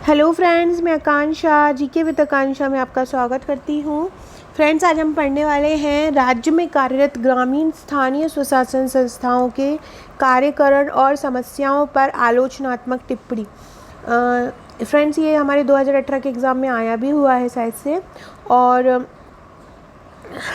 Hello friends, मैं आकांक्षा GK with आकांक्षा में आपका स्वागत करती हूँ। फ्रेंड्स, आज हम पढ़ने वाले हैं राज्य में कार्यरत ग्रामीण स्थानीय स्वशासन संस्थाओं के कार्यकरण और समस्याओं पर आलोचनात्मक टिप्पणी। फ्रेंड्स, ये हमारे 2018 के एग्ज़ाम में आया भी हुआ है शायद से। और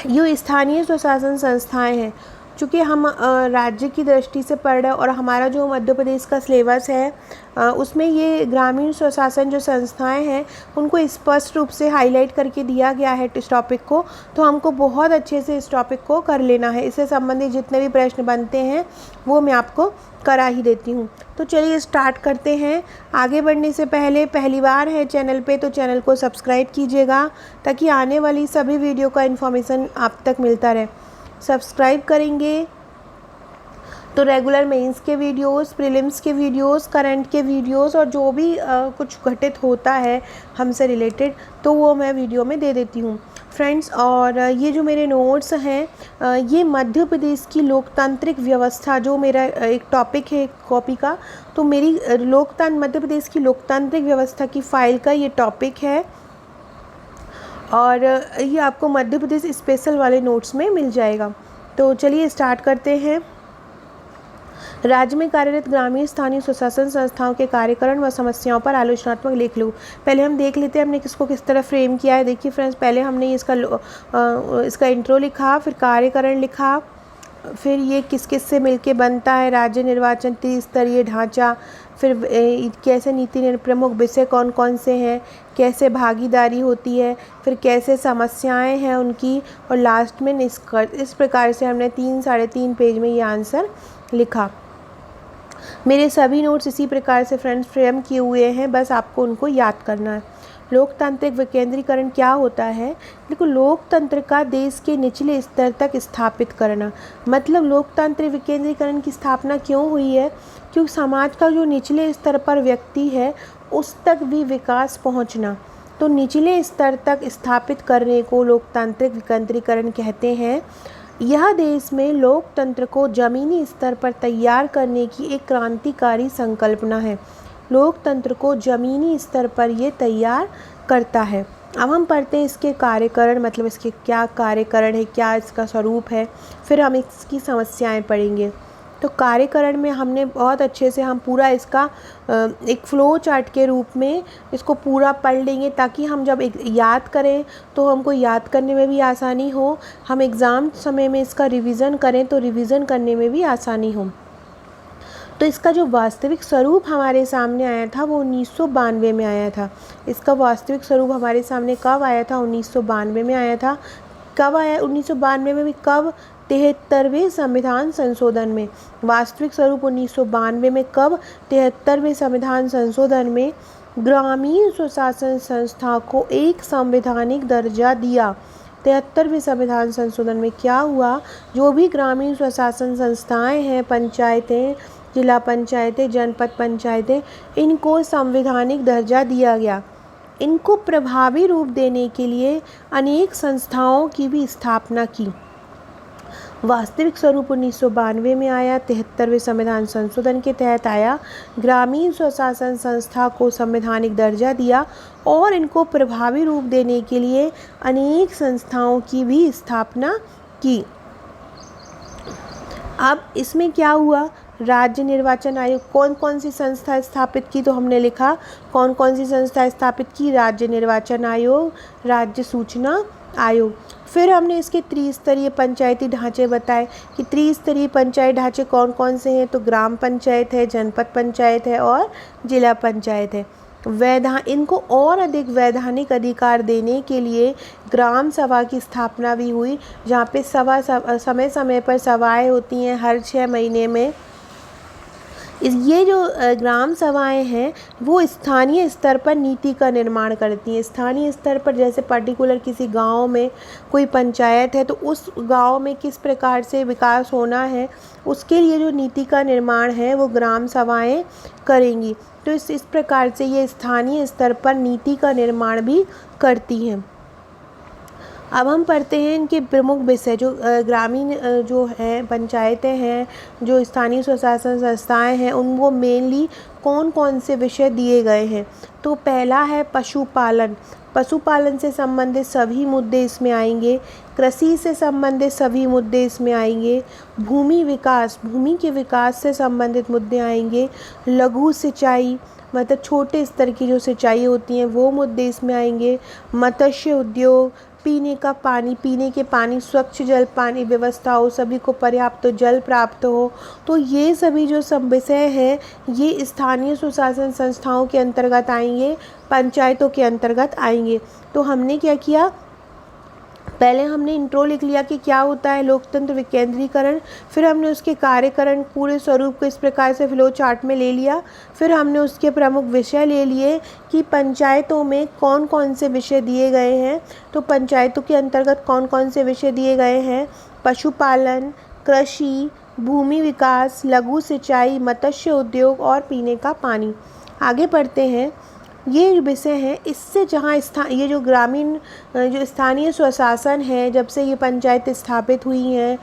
ये स्थानीय स्वशासन संस्थाएं हैं। चूँकि हम राज्य की दृष्टि से पढ़ रहे हैं और हमारा जो मध्य प्रदेश का सिलेबस है उसमें ये ग्रामीण स्वशासन जो संस्थाएं हैं उनको स्पष्ट रूप से हाईलाइट करके दिया गया है इस टॉपिक को। तो हमको बहुत अच्छे से इस टॉपिक को कर लेना है। इससे संबंधित जितने भी प्रश्न बनते हैं वो मैं आपको करा ही देती हूँ। तो चलिए स्टार्ट करते हैं। आगे बढ़ने से पहले पहली बार है चैनल पे तो चैनल को सब्सक्राइब कीजिएगा ताकि आने वाली सभी वीडियो का इन्फॉर्मेशन आप तक मिलता रहे। सब्सक्राइब करेंगे तो रेगुलर मेंस के वीडियोस, प्रीलिम्स के वीडियोस, करंट के वीडियोस और जो भी कुछ घटित होता है हमसे रिलेटेड तो वो मैं वीडियो में दे देती हूँ फ्रेंड्स। और ये जो मेरे नोट्स हैं ये मध्य प्रदेश की लोकतांत्रिक व्यवस्था जो मेरा एक टॉपिक है कॉपी का, तो मेरी मध्य प्रदेश की लोकतांत्रिक व्यवस्था की फ़ाइल का ये टॉपिक है और ये आपको मध्य प्रदेश स्पेशल वाले नोट्स में मिल जाएगा। तो चलिए स्टार्ट करते हैं। राज्य में कार्यरत ग्रामीण स्थानीय स्वशासन संस्थाओं के कार्यकरण व समस्याओं पर आलोचनात्मक लेख लो। पहले हम देख लेते हैं हमने किसको किस तरह फ्रेम किया है। देखिए फ्रेंड्स, पहले हमने इसका इंट्रो लिखा, फिर कार्यकरण लिखा, फिर ये किस किस से मिलके बनता है, राज्य निर्वाचन त्रिस्तरीय ढांचा, फिर कैसे नीति प्रमुख विषय कौन कौन से हैं, कैसे भागीदारी होती है, फिर कैसे समस्याएं हैं उनकी, और लास्ट में निष्कर्ष। इस प्रकार से हमने 3-3.5 पेज में ये आंसर लिखा। मेरे सभी नोट्स इसी प्रकार से फ्रेंड्स फ्रेम किए हुए हैं, बस आपको उनको याद करना है। लोकतांत्रिक विकेंद्रीकरण क्या होता है? देखो, लोकतंत्र का देश के निचले स्तर तक स्थापित करना। मतलब लोकतांत्रिक विकेंद्रीकरण की स्थापना क्यों हुई है? क्योंकि समाज का जो निचले स्तर पर व्यक्ति है उस तक भी विकास पहुंचना, तो निचले स्तर तक स्थापित करने को लोकतांत्रिक विकेंद्रीकरण कहते हैं। यह देश में लोकतंत्र को जमीनी स्तर पर तैयार करने की एक क्रांतिकारी संकल्पना है। लोकतंत्र को जमीनी स्तर पर ये तैयार करता है। अब हम पढ़ते हैं इसके कार्यकरण, मतलब इसके क्या कार्यकरण है, क्या इसका स्वरूप है, फिर हम इसकी समस्याएं पढ़ेंगे। तो कार्यकरण में हमने बहुत अच्छे से हम पूरा इसका एक फ्लो चार्ट के रूप में इसको पूरा पढ़ लेंगे ताकि हम जब याद करें तो हमको याद करने में भी आसानी हो, हम एग्ज़ाम समय में इसका रिवीजन करें तो रिवीजन करने में भी आसानी हो। तो इसका जो वास्तविक स्वरूप हमारे सामने आया था वो 1992 में आया था। इसका वास्तविक स्वरूप हमारे सामने कब आया था? 1992 में आया था। कब आया 1992 में भी? कब? 73वें संविधान संशोधन में। वास्तविक स्वरूप 1992 में कब? 73वें संविधान संशोधन में ग्रामीण स्वशासन संस्था को एक संवैधानिक दर्जा दिया। 73वें संविधान संशोधन में क्या हुआ? जो भी ग्रामीण स्वशासन संस्थाएं हैं, पंचायतें, जिला पंचायतें, जनपद पंचायतें, इनको संवैधानिक दर्जा दिया गया। इनको प्रभावी रूप देने के लिए अनेक संस्थाओं की भी स्थापना की। वास्तविक स्वरूप 1992 में आया, 73वें संविधान संशोधन के तहत आया। ग्रामीण स्वशासन संस्था को संवैधानिक दर्जा दिया और इनको प्रभावी रूप देने के लिए अनेक संस्थाओं की भी स्थापना की। अब इसमें क्या हुआ? राज्य निर्वाचन आयोग, कौन कौन सी संस्था स्थापित की? तो हमने लिखा कौन कौन सी संस्था स्थापित की। राज्य निर्वाचन आयोग, राज्य सूचना आयोग। फिर हमने इसके त्रिस्तरीय पंचायती ढांचे बताए कि त्रिस्तरीय पंचायत ढांचे कौन कौन से हैं। तो ग्राम पंचायत है, जनपद पंचायत है और जिला पंचायत है। इनको और अधिक वैधानिक अधिकार देने के लिए ग्राम सभा की स्थापना भी हुई, जहाँ पे समय समय पर सभाएं होती हैं हर 6 महीने में। ये जो ग्राम सभाएं हैं वो स्थानीय स्तर पर नीति का निर्माण करती हैं। स्थानीय स्तर पर जैसे पर्टिकुलर किसी गांव में कोई पंचायत है तो उस गांव में किस प्रकार से विकास होना है उसके लिए जो नीति का निर्माण है वो ग्राम सभाएं करेंगी। तो इस प्रकार से ये स्थानीय स्तर पर नीति का निर्माण भी करती हैं। अब हम पढ़ते हैं इनके प्रमुख विषय। जो ग्रामीण जो हैं पंचायतें हैं, जो स्थानीय स्वशासन संस्थाएं हैं, उनको मेनली कौन कौन से विषय दिए गए हैं। तो पहला है पशुपालन। पशुपालन से संबंधित सभी मुद्दे इसमें आएंगे। कृषि से संबंधित सभी मुद्दे इसमें आएंगे। भूमि विकास, भूमि के विकास से संबंधित मुद्दे आएंगे। लघु सिंचाई, मतलब छोटे स्तर की जो सिंचाई होती हैं वो मुद्दे इसमें आएंगे। मत्स्य उद्योग, पीने का पानी, पीने के पानी, स्वच्छ जल पानी व्यवस्था हो, सभी को पर्याप्त जल प्राप्त हो। तो ये सभी जो सब विषय हैं ये स्थानीय स्वशासन संस्थाओं के अंतर्गत आएंगे, पंचायतों के अंतर्गत आएंगे। तो हमने क्या किया, पहले हमने इंट्रो लिख लिया कि क्या होता है लोकतंत्र विकेंद्रीकरण, फिर हमने उसके कार्यकरण पूरे स्वरूप को इस प्रकार से फ्लो चार्ट में ले लिया। फिर हमने उसके प्रमुख विषय ले लिए कि पंचायतों में कौन कौन से विषय दिए गए हैं। तो पंचायतों के अंतर्गत कौन कौन से विषय दिए गए हैं, पशुपालन, कृषि, भूमि विकास, लघु सिंचाई, मत्स्य उद्योग और पीने का पानी। आगे बढ़ते हैं, ये विषय हैं। इससे जहाँ ये जो ग्रामीण जो स्थानीय स्वशासन है, जब से ये पंचायत स्थापित हुई हैं,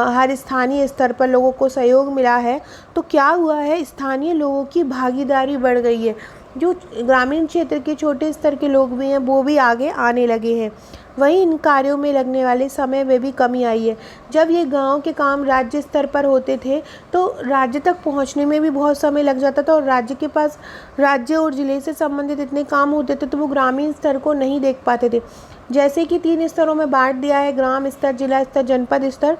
हर स्थानीय स्तर पर लोगों को सहयोग मिला है, तो क्या हुआ है, स्थानीय लोगों की भागीदारी बढ़ गई है। जो ग्रामीण क्षेत्र के छोटे स्तर के लोग भी हैं वो भी आगे आने लगे हैं। वहीं इन कार्यों में लगने वाले समय में भी कमी आई है। जब ये गांव के काम राज्य स्तर पर होते थे तो राज्य तक पहुंचने में भी बहुत समय लग जाता था, और राज्य के पास राज्य और ज़िले से संबंधित इतने काम होते थे तो वो ग्रामीण स्तर को नहीं देख पाते थे। जैसे कि 3 स्तरों में बांट दिया है, ग्राम स्तर, जिला स्तर, जनपद स्तर।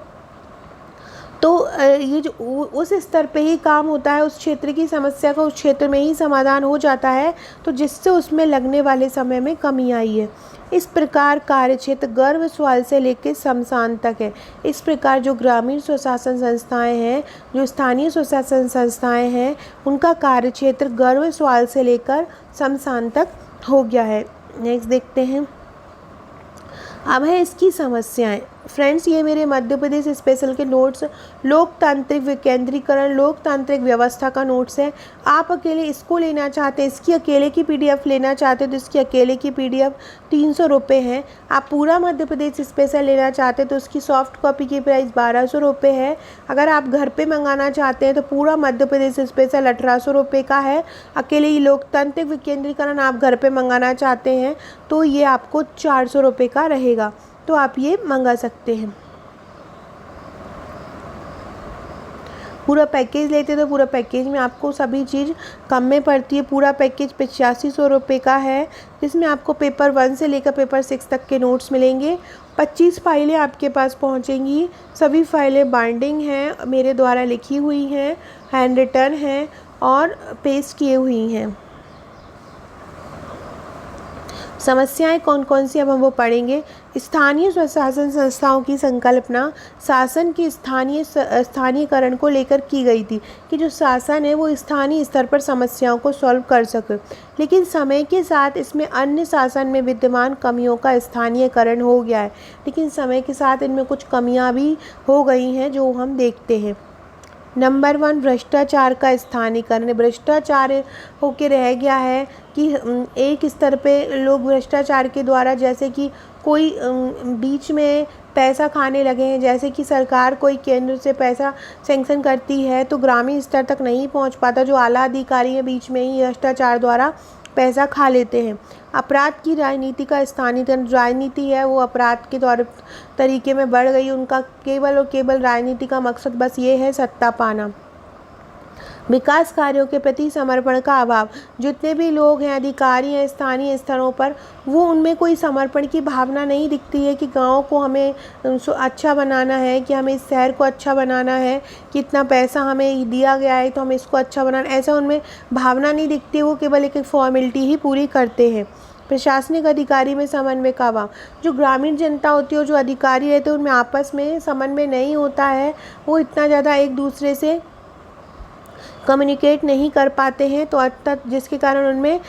तो ये जो उस स्तर पे ही काम होता है, उस क्षेत्र की समस्या का उस क्षेत्र में ही समाधान हो जाता है, तो जिससे उसमें लगने वाले समय में कमी आई है। इस प्रकार कार्यक्षेत्र गर्भस्वाल से लेकर शमशान तक है। इस प्रकार जो ग्रामीण स्वशासन संस्थाएं हैं, जो स्थानीय स्वशासन संस्थाएं हैं, उनका कार्यक्षेत्र गर्भस्वाल से लेकर शमशान तक हो गया है। नेक्स्ट देखते हैं, अब है इसकी समस्याएं। फ्रेंड्स, ये मेरे मध्य प्रदेश स्पेशल के नोट्स लोकतांत्रिक विकेंद्रीकरण, लोकतांत्रिक व्यवस्था का नोट्स है। आप अकेले इसको लेना चाहते हैं, इसकी अकेले की पीडीएफ लेना चाहते हैं तो इसकी अकेले की पीडीएफ 300 रुपये है। आप पूरा मध्य प्रदेश स्पेशल लेना चाहते हैं तो उसकी सॉफ्ट कॉपी की प्राइस 1200 रुपये है। अगर आप घर पे मंगाना चाहते हैं तो पूरा मध्य प्रदेश स्पेशल 1800 रुपये का है। अकेले ये लोकतांत्रिक विकेंद्रीकरण आप घर पे मंगाना चाहते हैं तो ये आपको 400 रुपये का रहेगा, तो आप ये मंगा सकते हैं। पूरा पैकेज लेते तो पूरा पैकेज में आपको सभी चीज़ कम में पड़ती है। पूरा पैकेज 8500 रुपये का है, जिसमें आपको पेपर 1 से लेकर पेपर 6 तक के नोट्स मिलेंगे। 25 फाइलें आपके पास पहुंचेंगी। सभी फाइलें बाइंडिंग हैं, मेरे द्वारा लिखी हुई हैं, हैंड रिटन हैं और पेस्ट किए हुई हैं। समस्याएं कौन कौन सी अब हम वो पढ़ेंगे। स्थानीय स्वशासन संस्थाओं की संकल्पना शासन के स्थानीयकरण को लेकर की गई थी कि जो शासन है वो स्थानीय स्तर पर समस्याओं को सॉल्व कर सके, लेकिन समय के साथ इसमें अन्य शासन में विद्यमान कमियों का स्थानीयकरण हो गया है। लेकिन समय के साथ इनमें कुछ कमियां भी हो गई हैं जो हम देखते हैं। नंबर 1, भ्रष्टाचार का स्थानीयकरण। भ्रष्टाचार होके रह गया है कि एक स्तर पे लोग भ्रष्टाचार के द्वारा, जैसे कि कोई बीच में पैसा खाने लगे हैं, जैसे कि सरकार कोई केंद्र से पैसा सैंक्शन करती है तो ग्रामीण स्तर तक नहीं पहुंच पाता। जो आला अधिकारी हैं बीच में ही भ्रष्टाचार द्वारा पैसा खा लेते हैं। अपराध की राजनीति का स्थानीयकरण। राजनीति है वो अपराध के तरीके में बढ़ गई। उनका केवल और केवल राजनीति का मकसद बस ये है सत्ता पाना। विकास कार्यों के प्रति समर्पण का अभाव। जितने भी लोग हैं, अधिकारी हैं स्थानीय स्तरों पर, वो उनमें कोई समर्पण की भावना नहीं दिखती है कि गाँव को हमें अच्छा बनाना है, कि हमें इस शहर को अच्छा बनाना है, कितना पैसा हमें दिया गया है तो हमें इसको अच्छा बनाना, ऐसा उनमें भावना नहीं दिखती। वो केवल एक फॉर्मेलिटी ही पूरी करते हैं। प्रशासनिक अधिकारी में समन्वय का अभाव। जो ग्रामीण जनता होती है और जो अधिकारी रहते हैं उनमें आपस में समन्वय नहीं होता है। वो इतना ज़्यादा एक दूसरे से कम्युनिकेट नहीं कर पाते हैं, तो अर्थात जिसके कारण उनमें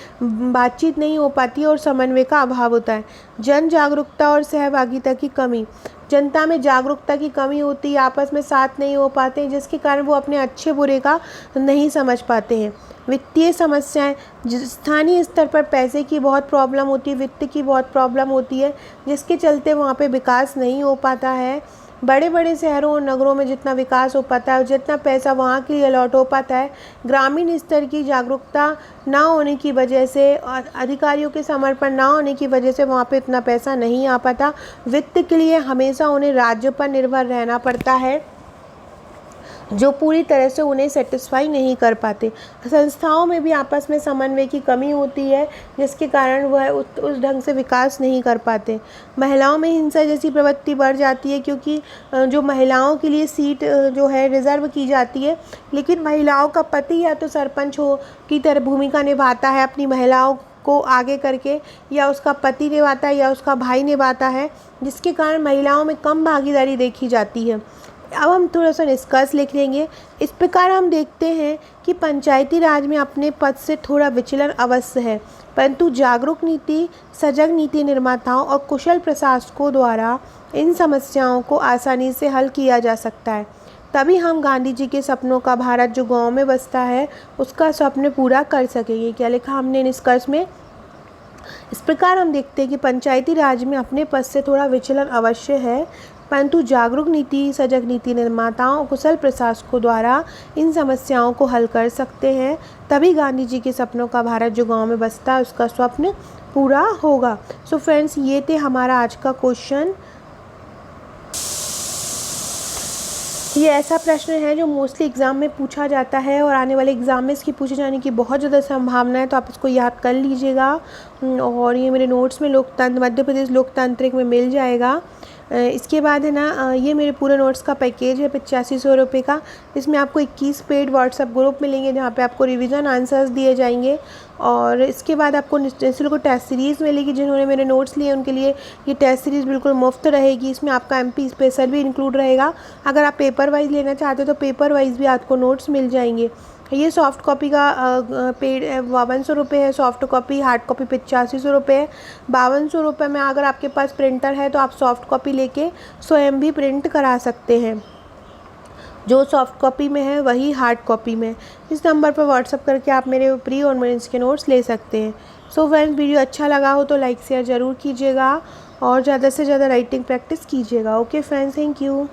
बातचीत नहीं हो पाती है और समन्वय का अभाव होता है। जन जागरूकता और सहभागिता की कमी, जनता में जागरूकता की कमी होती है, आपस में साथ नहीं हो पाते हैं, जिसके कारण वो अपने अच्छे बुरे का नहीं समझ पाते हैं। वित्तीय समस्याएं, स्थानीय स्तर पर पैसे की बहुत प्रॉब्लम होती है, वित्त की बहुत प्रॉब्लम होती है, जिसके चलते वहाँ पे विकास नहीं हो पाता है। बड़े बड़े शहरों और नगरों में जितना विकास हो पाता है और जितना पैसा वहाँ के लिए अलॉट हो पाता है, ग्रामीण स्तर की जागरूकता ना होने की वजह से और अधिकारियों के समर्पण ना होने की वजह से वहाँ पे इतना पैसा नहीं आ पाता। वित्त के लिए हमेशा उन्हें राज्य पर निर्भर रहना पड़ता है, जो पूरी तरह से उन्हें सेटिस्फाई नहीं कर पाते। संस्थाओं में भी आपस में समन्वय की कमी होती है, जिसके कारण वह उस ढंग से विकास नहीं कर पाते। महिलाओं में हिंसा जैसी प्रवृत्ति बढ़ जाती है, क्योंकि जो महिलाओं के लिए सीट जो है रिज़र्व की जाती है, लेकिन महिलाओं का पति या तो सरपंच हो की तरह भूमिका निभाता है अपनी महिलाओं को आगे करके, या उसका पति निभाता है या उसका भाई निभाता है, जिसके कारण महिलाओं में कम भागीदारी देखी जाती है। अब हम थोड़ा सा निष्कर्ष लिख लेंगे। इस प्रकार हम देखते हैं कि पंचायती राज में अपने पद से थोड़ा विचलन अवश्य है, परंतु जागरूक नीति, सजग नीति निर्माताओं और कुशल प्रशासकों द्वारा इन समस्याओं को आसानी से हल किया जा सकता है। तभी हम गांधी जी के सपनों का भारत जो गाँव में बसता है उसका स्वप्न पूरा कर सकेंगे। क्या लिखा हमने निष्कर्ष में? इस प्रकार हम देखते हैं कि पंचायती राज में अपने पद से थोड़ा विचलन अवश्य है, परंतु जागरूक नीति, सजग नीति निर्माताओं, कुशल प्रशासकों द्वारा इन समस्याओं को हल कर सकते हैं। तभी गांधी जी के सपनों का भारत जो गांव में बसता है उसका स्वप्न पूरा होगा। सो फ्रेंड्स, ये थे हमारा आज का क्वेश्चन। ये ऐसा प्रश्न है जो मोस्टली एग्ज़ाम में पूछा जाता है और आने वाले एग्ज़ाम में इसकी पूछे जाने की बहुत ज़्यादा संभावना है, तो आप इसको याद कर लीजिएगा। और ये मेरे नोट्स में लोकतंत्र, मध्य प्रदेश लोकतांत्रिक में मिल जाएगा। इसके बाद है ना, ये मेरे पूरे नोट्स का पैकेज है 8500 रुपये का। इसमें आपको 21 पेड व्हाट्सएप ग्रुप मिलेंगे, जहाँ पे आपको रिवीजन आंसर्स दिए जाएंगे। और इसके बाद आपको निःशुल्क टेस्ट सीरीज़ मिलेगी। जिन्होंने मेरे नोट्स लिए उनके लिए ये टेस्ट सीरीज़ बिल्कुल मुफ्त रहेगी। इसमें आपका MP स्पेशल भी इंक्लूड रहेगा। अगर आप पेपर वाइज लेना चाहते हो तो पेपर वाइज भी आपको नोट्स मिल जाएंगे। ये सॉफ्ट कॉपी का पेड 5200 रुपये है, सॉफ्ट कॉपी, हार्ड कॉपी 8500 रुपये है। 5200 रुपये में अगर आपके पास प्रिंटर है तो आप सॉफ्ट कॉपी लेके स्वयं भी प्रिंट करा सकते हैं। जो सॉफ्ट कॉपी में है वही हार्ड कॉपी में। इस नंबर पर व्हाट्सअप करके आप मेरे प्री और मेंस के नोट्स ले सकते हैं। सो फ्रेंड्स, वीडियो अच्छा लगा हो तो लाइक शेयर ज़रूर कीजिएगा और ज़्यादा से ज़्यादा राइटिंग प्रैक्टिस कीजिएगा। Okay friends, thank you.